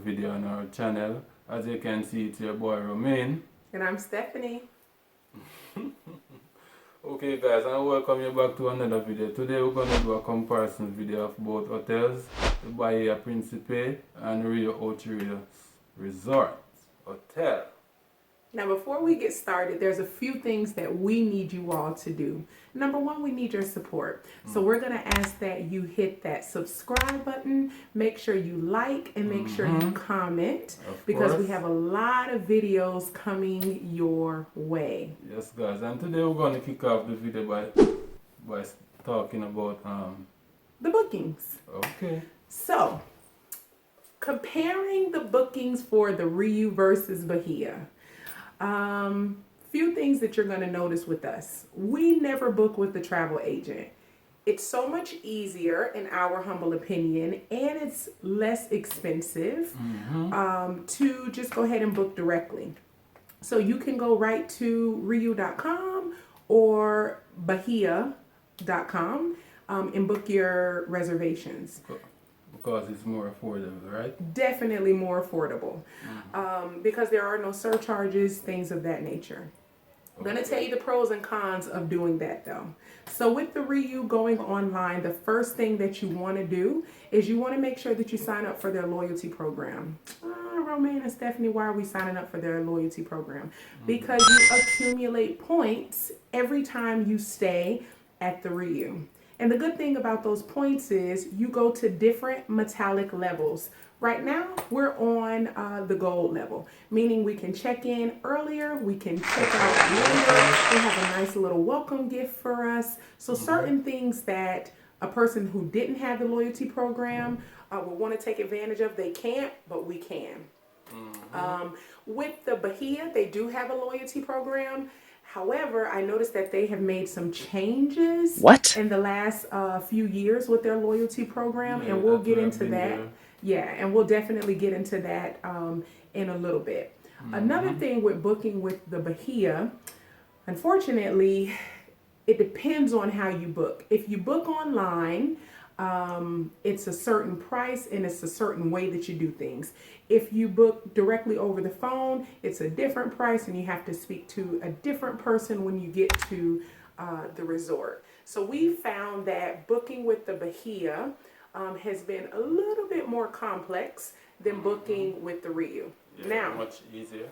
video on our channel. As you can see, it's your boy Romain. And I'm Stephanie. Okay guys, and welcome you back to another video. Today we're going to do a comparison video of both hotels, the Bahia Principe and Ocho Resort Hotel. Now before we get started, there's a few things that we need you all to do. Number one, we need your support. So we're going to ask that you hit that subscribe button, make sure you like, and make sure you comment, because we have a lot of videos coming your way. Yes guys, and today we're going to kick off the video by talking about the bookings. Okay. So, comparing the bookings for the Rios versus Bahia. Few things that you're going to notice with us. We never book with the travel agent. It's so much easier, in our humble opinion, and it's less expensive to just go ahead and book directly. So you can go right to Rios.com or Bahia.com and book your reservations. Because it's more affordable, right? Definitely more affordable. Because there are no surcharges, things of that nature. I'm going to tell you the pros and cons of doing that though. So with the Rios going online, the first thing that you want to do is you want to make sure that you sign up for their loyalty program. Romain and Stephanie, why are we signing up for their loyalty program? Because you accumulate points every time you stay at the Rios. And the good thing about those points is you go to different metallic levels. Right now, we're on the gold level, meaning we can check in earlier, we can check out later, they have a nice little welcome gift for us. So certain things that a person who didn't have the loyalty program will want to take advantage of, they can't, but we can. With the Bahia, they do have a loyalty program. However, I noticed that they have made some changes in the last few years with their loyalty program, and we'll get into that. Yeah, and we'll definitely get into that in a little bit. Another thing with booking with the Bahia, unfortunately, it depends on how you book. If you book online, it's a certain price and it's a certain way that you do things. If you book directly over the phone, it's a different price and you have to speak to a different person when you get to the resort. So we found that booking with the Bahia has been a little bit more complex than booking with the Rios. Yeah, now, much easier.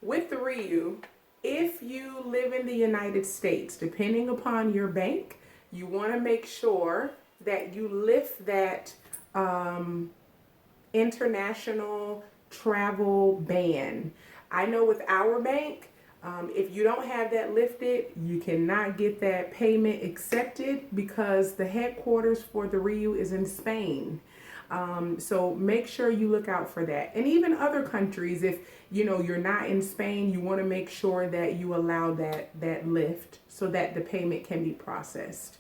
With the Rios, if you live in the United States, depending upon your bank, you want to make sure that you lift that international travel ban. I know with our bank, if you don't have that lifted, you cannot get that payment accepted because the headquarters for the Rios is in Spain. So make sure you look out for that. And even other countries, if you're not in Spain, you want to make sure that you allow that lift so that the payment can be processed.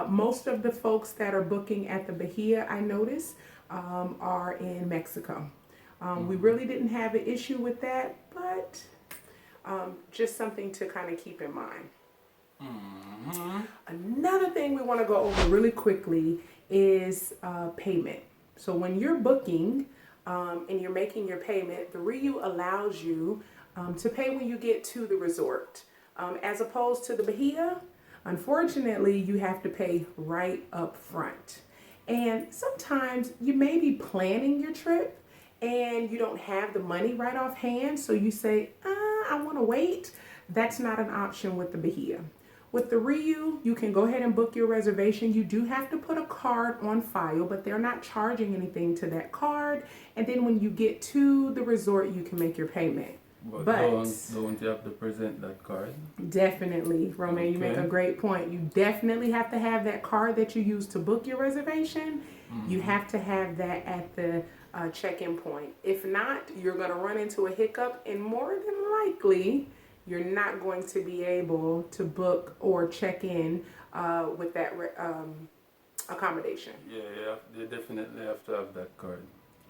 Most of the folks that are booking at the Bahia, I notice, are in Mexico. We really didn't have an issue with that, but just something to kind of keep in mind. Another thing we want to go over really quickly is payment. So when you're booking and you're making your payment, the Rios allows you to pay when you get to the resort. As opposed to the Bahia, unfortunately, you have to pay right up front. And sometimes you may be planning your trip and you don't have the money right offhand, so you say, I want to wait. That's not an option with the Bahia. With the Rios, you can go ahead and book your reservation. You do have to put a card on file, but they're not charging anything to that card. And then when you get to the resort, you can make your payment. But don't you have to present that card? Definitely, Romain, you make a great point. You definitely have to have that card that you use to book your reservation. You have to have that at the check-in point. If not, you're going to run into a hiccup, and more than likely, you're not going to be able to book or check in with that accommodation. Yeah, you definitely have to have that card.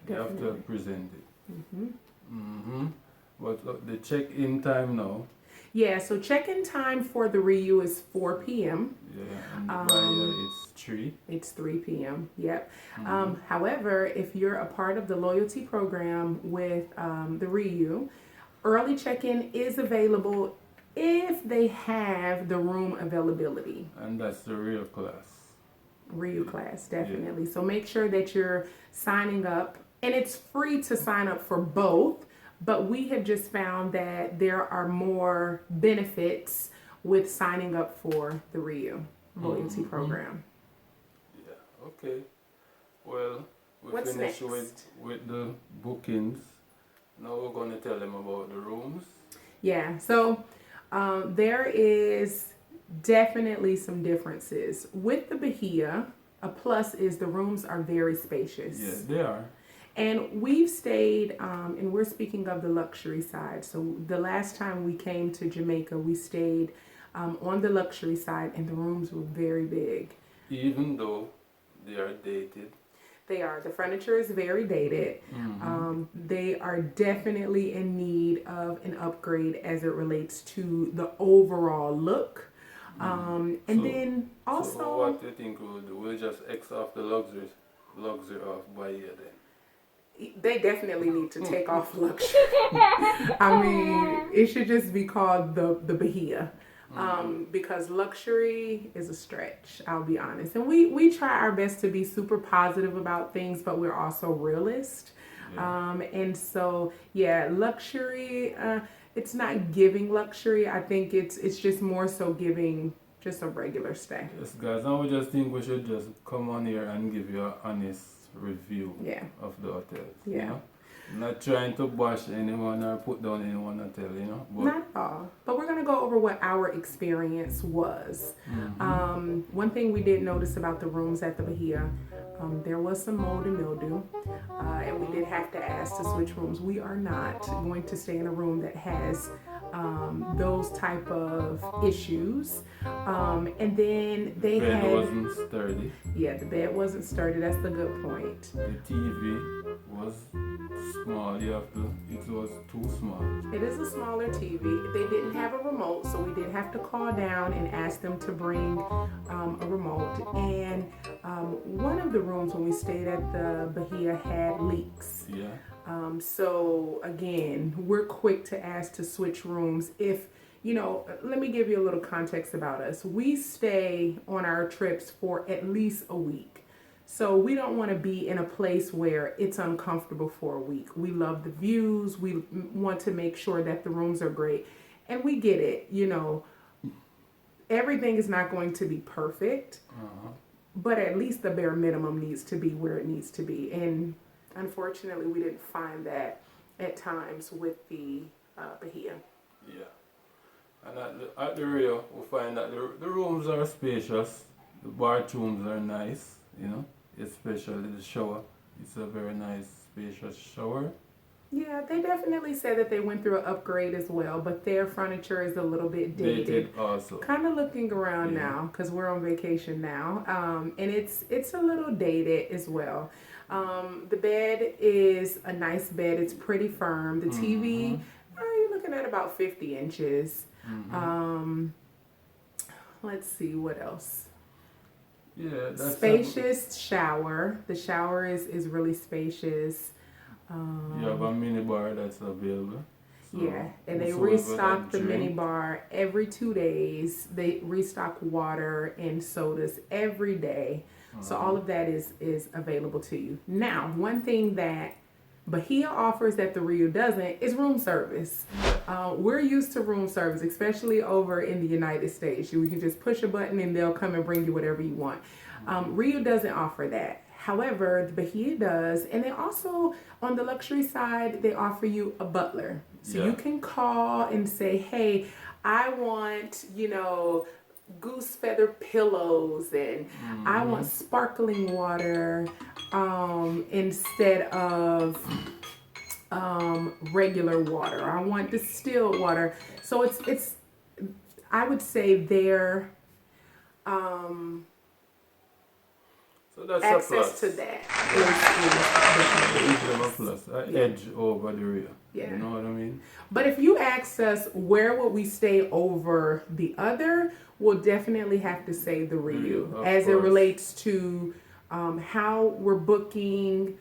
You have to present it. But the check-in time now? Yeah, so check-in time for the Rio is 4 p.m. Yeah, and the Bahia it's 3. It's 3 p.m. Yep. Mm-hmm. However, if you're a part of the loyalty program with the Rio, early check-in is available if they have the room availability. And that's the real class. Rio class, Yeah. definitely. So make sure that you're signing up, and it's free to sign up for both. But we have just found that there are more benefits with signing up for the Rio loyalty program. Yeah. Okay. Well, we What's finished next? with the bookings. Now we're gonna tell them about the rooms. Yeah, so there is definitely some differences. With the Bahia, a plus is the rooms are very spacious. Yeah, they are. And we've stayed, and we're speaking of the luxury side. So the last time we came to Jamaica, we stayed on the luxury side, and the rooms were very big. Even though they are dated. They are. The furniture is very dated. They are definitely in need of an upgrade as it relates to the overall look. And then also, So what do you think we'll do? We'll just X off the luxury of Bahia then. they definitely need to take off luxury. I mean, it should just be called the Bahia. Because luxury is a stretch, I'll be honest. And we try our best to be super positive about things, but we're also realist. Yeah. And so, yeah, luxury, it's not giving luxury. I think it's just more so giving just a regular stay. Yes, guys. Now we just think we should just come on here and give you an honest review Yeah. of the hotels. Yeah. You know? Not trying to bash anyone or put down anyone hotel, you know. But Not at all. But we're going to go over what our experience was. One thing we did notice about the rooms at the Bahia, there was some mold and mildew. And we did have to ask to switch rooms. We are not going to stay in a room that has those type of issues. And then they bed had... wasn't sturdy. Yeah, the bed wasn't sturdy. That's the good point. The TV was small. It was too small. It is a smaller TV. They didn't have a remote, so we did have to call down and ask them to bring a remote. And one of the rooms when we stayed at the Bahia had leaks. Yeah. So again, we're quick to ask to switch rooms if, you know, let me give you a little context about us. We stay on our trips for at least a week. So we don't want to be in a place where it's uncomfortable for a week. We love the views. We want to make sure that the rooms are great. And we get it, you know, everything is not going to be perfect, but at least the bare minimum needs to be where it needs to be. And unfortunately, we didn't find that at times with the Bahia. Yeah. And at the Rio, we find that the rooms are spacious. The bathrooms are nice, you know, especially the shower. It's a very nice, spacious shower. Yeah, they definitely said that they went through an upgrade as well, but their furniture is a little bit dated. Also. Kind of looking around now because we're on vacation now, and it's a little dated as well. The bed is a nice bed. It's pretty firm. The TV, you're looking at about 50 inches. Let's see what else. Yeah, that's spacious shower. The shower is really spacious. You have a mini bar that's available. So yeah, and they restock the mini bar every 2 days. They restock water and sodas every day. So all of that is available to you. Now, one thing that Bahia offers that the Rio doesn't is room service. We're used to room service, especially over in the United States. You can just push a button and they'll come and bring you whatever you want. Rio doesn't offer that. However, the Bahia does, and they also, on the luxury side, they offer you a butler. So you can call and say, hey, I want, you know, goose feather pillows, and I want sparkling water instead of regular water. I want distilled water. So it's I would say they're So that's access a to plus. that is Give them a plus. An edge over the rear. Yeah. You know what I mean? But if you ask us where would we stay over the other, we'll definitely have to say the Rio Of as it course. relates to how we're booking,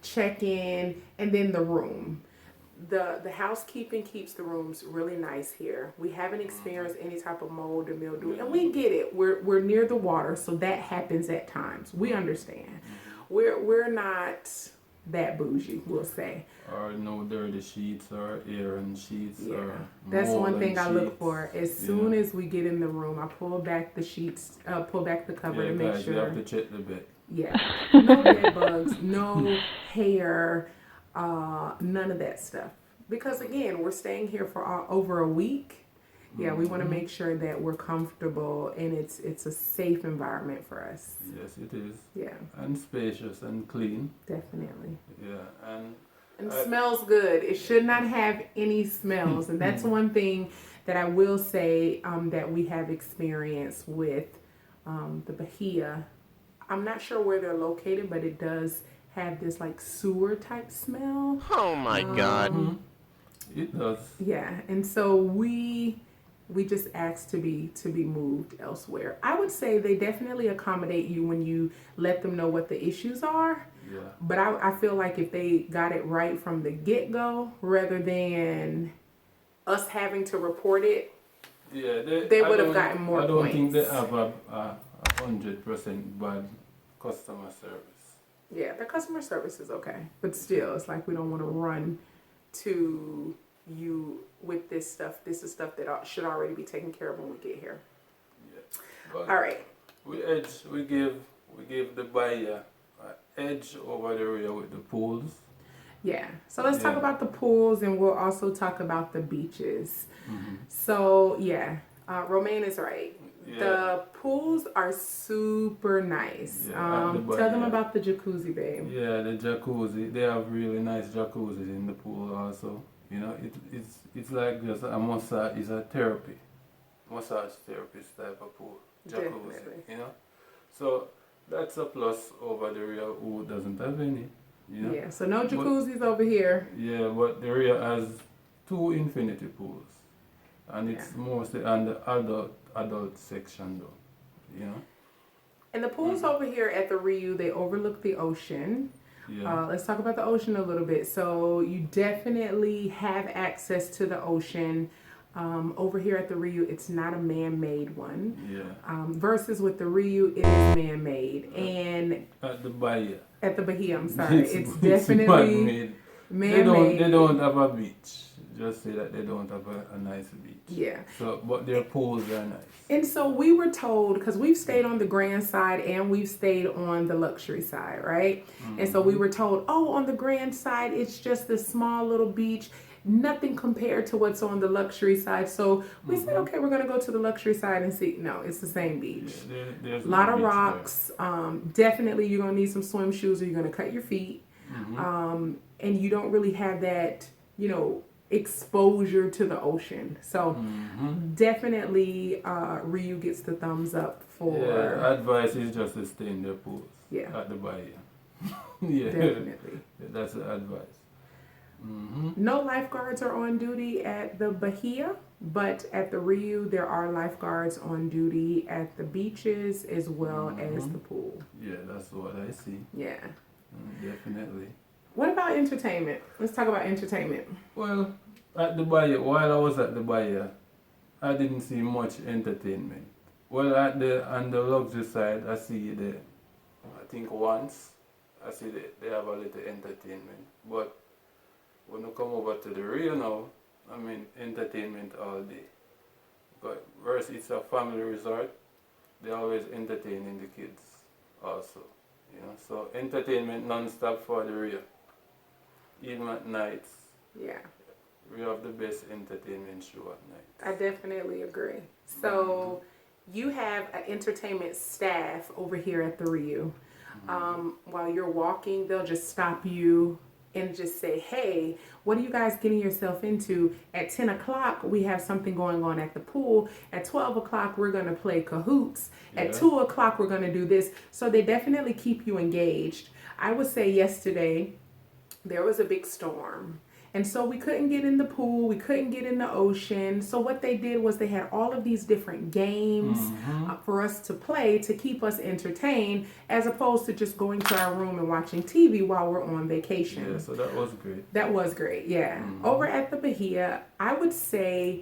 check-in, and then the room. The housekeeping keeps the rooms really nice here. We haven't experienced any type of mold or mildew, and we get it. We're near the water, so that happens at times. We understand. We're not that bougie, we'll say. Or no dirty sheets or air and sheets. Yeah, Or that's mold one and thing I look sheets. for. As soon as we get in the room, I pull back the sheets, pull back the cover to make guys, sure. you have to check the bed. Yeah, no bed bugs, no hair, none of that stuff. Because again, we're staying here for over a week. Yeah, we want to make sure that we're comfortable and it's a safe environment for us. Yes, it is. Yeah, And spacious and clean. definitely. Yeah, And smells good. It should not have any smells, and that's one thing that I will say that we have experience with the Bahia. I'm not sure where they're located, but it does have this like sewer type smell. Oh my God. it does. Yeah, and so we just ask to be moved elsewhere. I would say they definitely accommodate you when you let them know what the issues are. Yeah. But I feel like if they got it right from the get-go, rather than us having to report it, Yeah, they would have gotten more I don't points. think they have a 100% bad customer service. Yeah, the customer service is okay. But still, it's like we don't want to run to you with this stuff. This is stuff that should already be taken care of when we get here. Yeah. But All right. we give the buyer an edge over the rear with the pools. Yeah. So let's talk about the pools, and we'll also talk about the beaches. Mm-hmm. So yeah, Romaine is right. Yeah. The pools are super nice. Yeah, Tell them about the jacuzzi, babe. Yeah, the jacuzzi. They have really nice jacuzzis in the pool also. You know, it's like just a massage. It's a therapy, massage therapist type of pool. Jacuzzi. Definitely. You know, so that's a plus over the rear who doesn't have any. You know? Yeah. So no jacuzzis over here. Yeah, but the rear has 2 infinity pools, and it's mostly on the adult section though. You know. And the pools over here at the Rio, they overlook the ocean. Yeah. Let's talk about the ocean a little bit. So you definitely have access to the ocean. Over here at the Rio, it's not a man-made one. Yeah. Versus with the Rio, it is man-made. And At the Bahia. at the Bahia, I'm sorry, it's It's definitely man-made. They don't have a beach. Just say that they don't have a nice beach. Yeah. So, but their pools are nice. And so we were told, because we've stayed on the grand side and we've stayed on the luxury side, right? And so we were told, oh, on the grand side, it's just this small little beach, nothing compared to what's on the luxury side. So we said, okay, we're going to go to the luxury side and see. No, it's the same beach. Yeah, there's A lot no of beach rocks. Definitely, you're going to need some swim shoes or you're going to cut your feet. And you don't really have that, exposure to the ocean. So definitely Ryu gets the thumbs up for advice is just to stay in their pools. Yeah. At the Bahia. Yeah. definitely. That's the advice. No lifeguards are on duty at the Bahia, but at the Ryu there are lifeguards on duty at the beaches as well as the pool. Yeah, that's what I see. Yeah. Definitely. What about entertainment? Let's talk about entertainment. Well, at the Bahia, while I was at the Bahia, I didn't see much entertainment. Well, on the luxury side, I see I think once, I see they have a little entertainment. But when you come over to the Rio now, I mean, entertainment all day. But whereas it's a family resort, they always entertaining the kids also. So entertainment non-stop for the Rio. Even at nights, Yeah. we have the best entertainment show at night. I definitely agree. So you have an entertainment staff over here at the Rio. While you're walking, they'll just stop you and just say, hey, what are you guys getting yourself into? At 10 o'clock, we have something going on at the pool. At 12 o'clock, we're going to play cahoots. At 2 o'clock, we're going to do this. So they definitely keep you engaged. I would say yesterday, there was a big storm. And so we couldn't get in the pool, we couldn't get in the ocean. So what they did was they had all of these different games for us to play to keep us entertained, as opposed to just going to our room and watching TV while we're on vacation. Yeah, so that was great. That was great, yeah. Over at the Bahia, I would say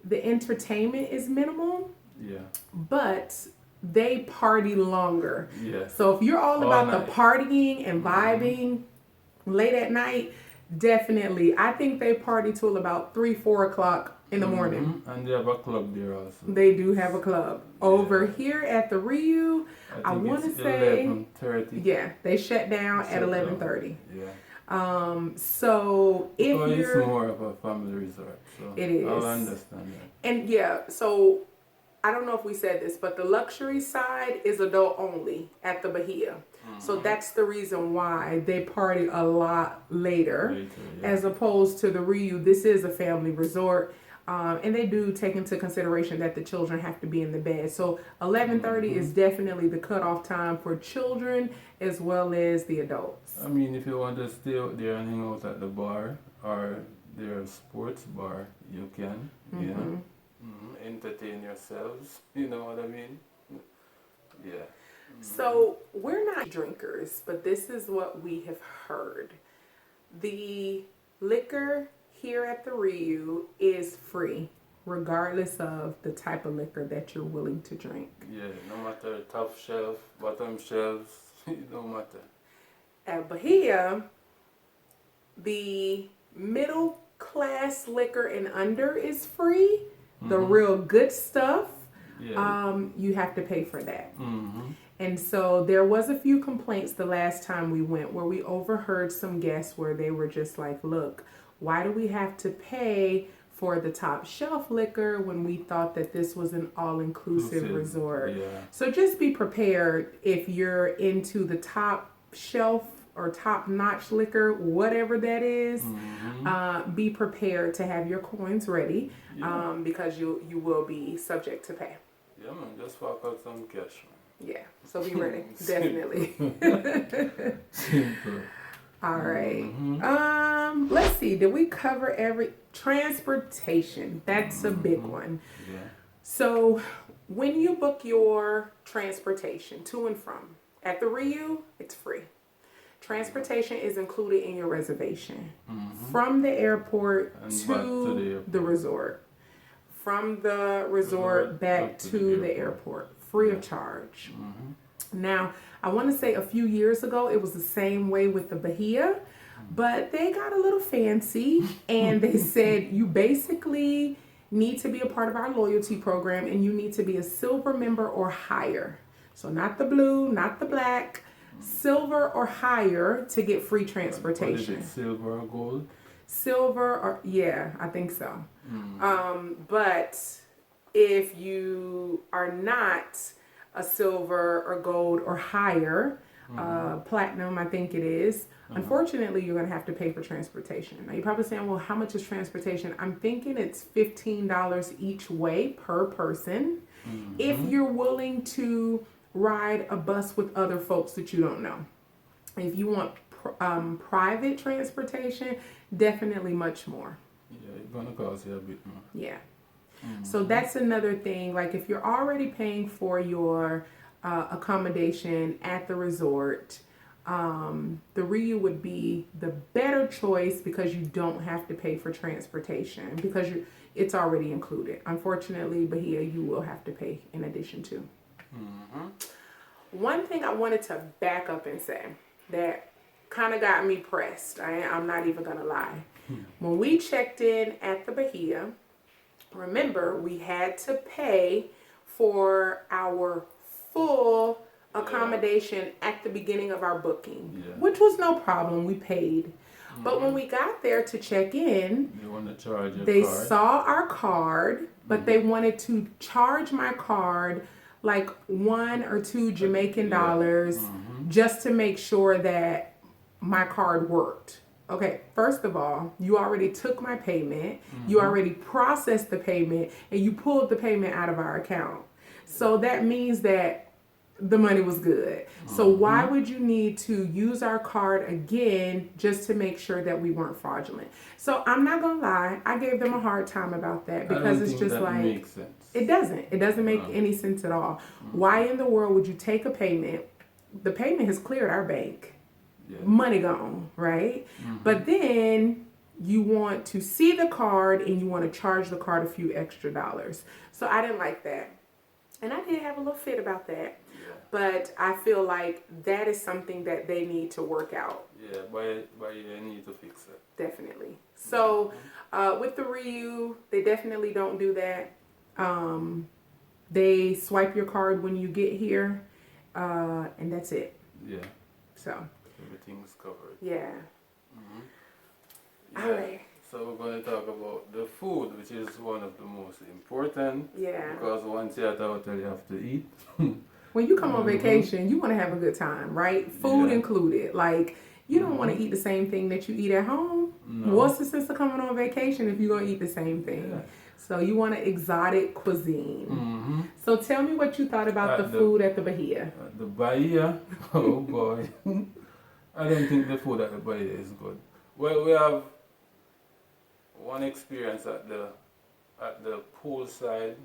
the entertainment is minimal. Yeah. But they party longer. Yeah. So if you're all about night. the partying and vibing late at night, definitely. I think they party till about 3-4 o'clock in the morning. And they have a club there also. They do have a club. Over here at the Rio, I want to say 11:30. yeah, they shut down at 11:30. Yeah. So if you're it's more of a family resort, so it is. I'll understand that. And yeah, so I don't know if we said this, but the luxury side is adult only at the Bahia. So that's the reason why they party a lot later as opposed to the Riu. This is a family resort. And they do take into consideration that the children have to be in the bed. So 11:30 is definitely the cutoff time for children as well as the adults. I mean, if you want to stay out there and hang out at the bar or their sports bar, you can, you know, entertain yourselves, you know what I mean? Yeah. So we're not drinkers, but this is what we have heard. The liquor here at the Riu is free, regardless of the type of liquor that you're willing to drink. Yeah, no matter top shelf, bottom shelves, it don't matter. At Bahia, the middle class liquor and under is free. The real good stuff, you have to pay for that. And so there was a few complaints the last time we went where we overheard some guests where they were just like, look, why do we have to pay for the top shelf liquor when we thought that this was an all-inclusive resort? Yeah. So just be prepared if you're into the top shelf or top-notch liquor, whatever that is. Be prepared to have your coins ready because you will be subject to pay. Yeah, man, just fork out some cash, man. Yeah, so be ready, definitely. Simple. All right. Let's see. Did we cover every transportation? That's a big one. Yeah. So when you book your transportation to and from at the Riu, it's free. Transportation is included in your reservation from the airport to the resort. From the resort back to the airport, free of charge. Now, I want to say a few years ago, it was the same way with the Bahia, but they got a little fancy and they said you basically need to be a part of our loyalty program and you need to be a silver member or higher. So not the blue, not the black, silver or higher to get free transportation. What is it, silver or gold? Silver or, yeah, I think so. But if you are not a silver or gold or higher, platinum, I think it is, unfortunately, you're going to have to pay for transportation. Now, you're probably saying, well, how much is transportation? I'm thinking it's $15 each way per person if you're willing to ride a bus with other folks that you don't know. If you want private transportation, definitely much more. Yeah, it's going to cost you a bit more. Yeah. So that's another thing. Like if you're already paying for your accommodation at the resort, the Riu would be the better choice because you don't have to pay for transportation because it's already included. Unfortunately, Bahia, you will have to pay in addition to. One thing I wanted to back up and say that kind of got me pressed. I'm not even going to lie. When we checked in at the Bahia, remember, we had to pay for our full accommodation at the beginning of our booking, which was no problem. We paid. But when we got there to check in, they saw our card, but they wanted to charge my card like $1 or $2 Jamaican dollars just to make sure that my card worked. Okay, first of all, you already took my payment, you already processed the payment, and you pulled the payment out of our account. So that means that the money was good. So why would you need to use our card again just to make sure that we weren't fraudulent? So I'm not gonna lie, I gave them a hard time about that because it's just like makes sense. it doesn't. It doesn't make any sense at all. Why in the world would you take a payment? The payment has cleared our bank. Money gone, right? But then you want to see the card and you want to charge the card a few extra dollars. So I didn't like that. And I did have a little fit about that. But I feel like that is something that they need to work out. Yeah, but they need to fix it. Definitely. So with the Rio, they definitely don't do that. They swipe your card when you get here, and that's it. Yeah. So everything's covered. yeah. Yeah. All right. So we're going to talk about the food, which is one of the most important. Yeah. Because once you're at the hotel, you have to eat. When you come on vacation, you want to have a good time, right? Food included. Like, you don't want to eat the same thing that you eat at home. No. What's the sense of coming on vacation if you're going to eat the same thing? Yeah. So you want an exotic cuisine. So tell me what you thought about the food at the Bahia. The Bahia? Oh boy. I don't think the food at the Bahia is good. Well, we have one experience at the poolside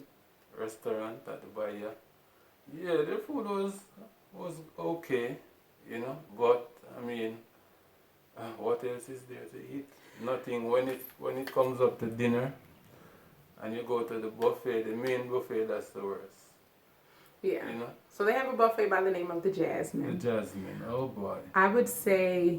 restaurant at the Bahia. Yeah, the food was okay, you know, but I mean, what else is there to eat? Nothing. When it comes up to dinner, and you go to the buffet, the main buffet, that's the worst. Yeah. You know? So they have a buffet by the name of the Jasmine. The Jasmine. Oh boy. I would say,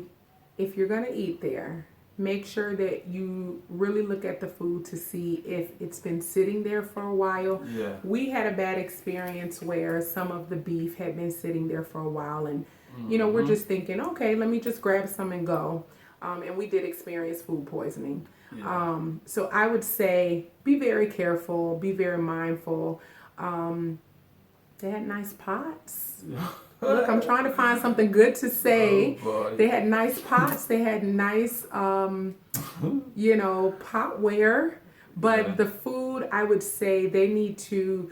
if you're gonna eat there, make sure that you really look at the food to see if it's been sitting there for a while. Yeah. We had a bad experience where some of the beef had been sitting there for a while, and you know, we're just thinking, okay, let me just grab some and go. And we did experience food poisoning. Yeah. So I would say be very careful, be very mindful. They had nice pots. Look, I'm trying to find something good to say. Oh, they had nice pots. They had nice, you know, potware. But the food, I would say they need to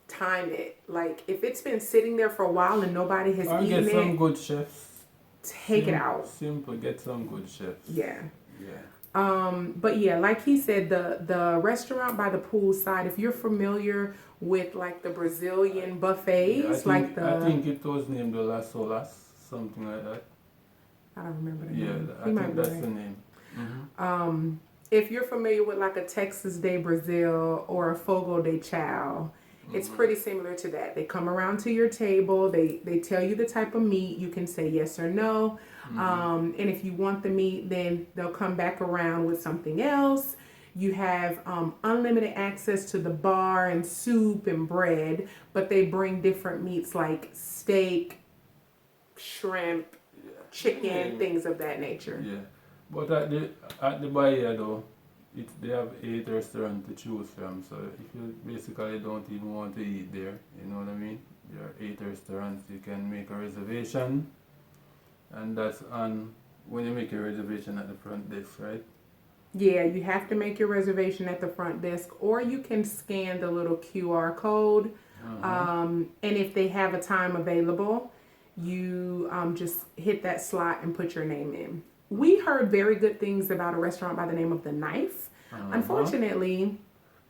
time it. Like, if it's been sitting there for a while and nobody has eaten get it, some good chefs. Take it out. Simple, get some good chefs. Yeah. Yeah. But yeah, like he said, the restaurant by the poolside, if you're familiar with like the Brazilian buffets, I think it was named the Las Olas, something like that. I don't remember the Yeah, name. I think that's the name. If you're familiar with like a Texas de Brazil or a Fogo de Chao, it's pretty similar to that. They come around to your table, they tell you the type of meat, you can say yes or no. And if you want the meat, then they'll come back around with something else. You have unlimited access to the bar and soup and bread, but they bring different meats like steak, shrimp, chicken, things of that nature. Yeah. But at the Bahia though, they have 8 restaurants to choose from, so if you basically don't even want to eat there, you know what I mean? There are 8 restaurants, you can make a reservation, and that's on when you make a reservation at the front desk, right? Yeah, you have to make your reservation at the front desk, or you can scan the little QR code, and if they have a time available, you just hit that slot and put your name in. We heard very good things about a restaurant by the name of The Knife. Unfortunately,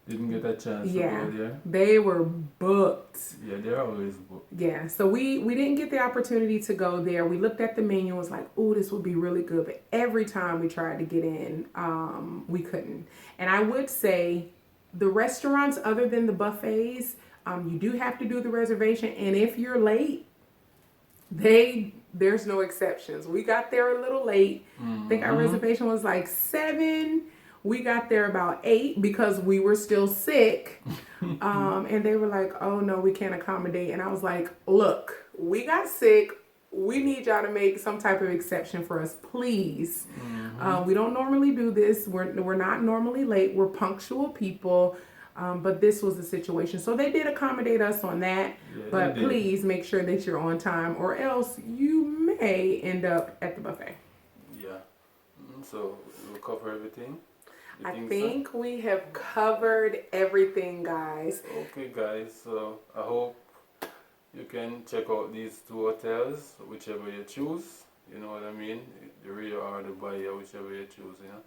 didn't get a chance to go there. They were booked. Yeah, they're always booked. Yeah, so we didn't get the opportunity to go there. We looked at the menu and was like, oh, this would be really good. But every time we tried to get in, we couldn't. And I would say the restaurants, other than the buffets, you do have to do the reservation. And if you're late, there's no exceptions. We got there a little late. I think our reservation was like 7. We got there about 8 because we were still sick. And they were like, oh no, we can't accommodate. And I was like, look, we got sick. We need y'all to make some type of exception for us, please. We don't normally do this. We're not normally late. We're punctual people. But this was the situation. So they did accommodate us on that. Yeah, but please make sure that you're on time, or else you may end up at the buffet. Yeah. So we'll cover everything. You I so? think we have covered everything, guys. Okay, guys. So I hope you can check out these two hotels, whichever you choose. You know what I mean? The Rio or the Bahia, whichever you choose. You know.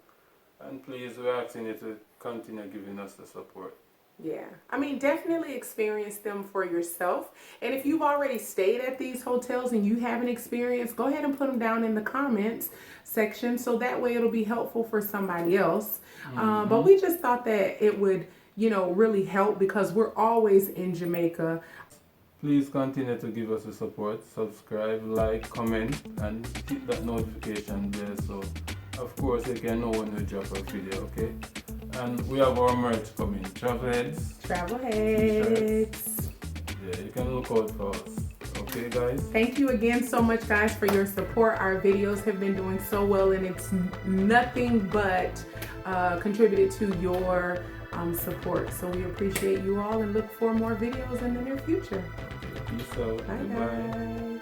And please, we're asking you to continue giving us the support. Yeah, I mean, definitely experience them for yourself. And if you've already stayed at these hotels and you haven't experienced, go ahead and put them down in the comments section so that way it'll be helpful for somebody else. But we just thought that it would, really help because we're always in Jamaica. Please continue to give us the support. Subscribe, like, comment, and hit that notification bell so, of course, you can know when we drop a video, okay? And we have our merch coming. Travel heads. Yeah, you can look out for us. Okay, guys? Thank you again so much, guys, for your support. Our videos have been doing so well, and it's nothing but contributed to your support. So we appreciate you all and look for more videos in the near future. Peace out. Bye, Goodbye. guys.